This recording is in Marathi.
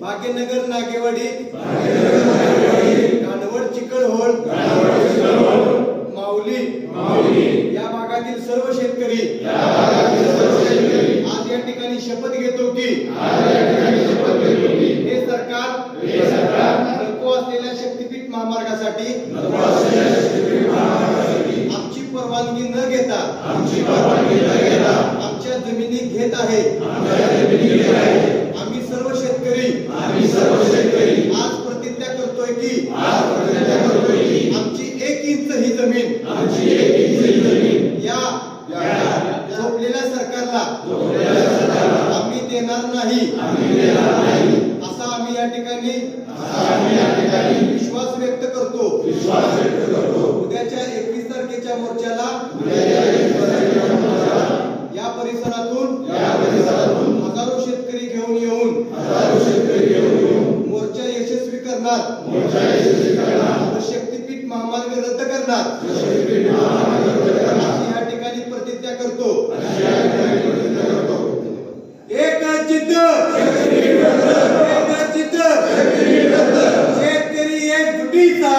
भाग्यनगर नागेवाडी कानवड चिकलहोळ माऊली या भागातील सर्व शेतकरी आज या ठिकाणी शपथ घेतो की हे सरकार नको असलेल्या शक्तीपीठ महामार्गासाठी आमची परवानगी न घेता आमच्या जमिनी घेत आहे। आम्ही सर्व शेतकरी आज प्रतिज्ञा करतोय की आमची 1 इंच ही जमीन या झोपलेल्या सरकारला आम्ही देणार नाही असा आम्ही या ठिकाणी विश्वास व्यक्त करतो। उद्याच्या 21 तारखेच्या मोर्चाला या परिसरातून हजारो शेतकरी घेऊन येऊन मोर्चा यशस्वी करणार व शक्तीपीठ महामार्ग रद्द करणार अशी या ठिकाणी प्रतिज्ञा करतो। एक जिद्द शेतकरी एकजुटीचा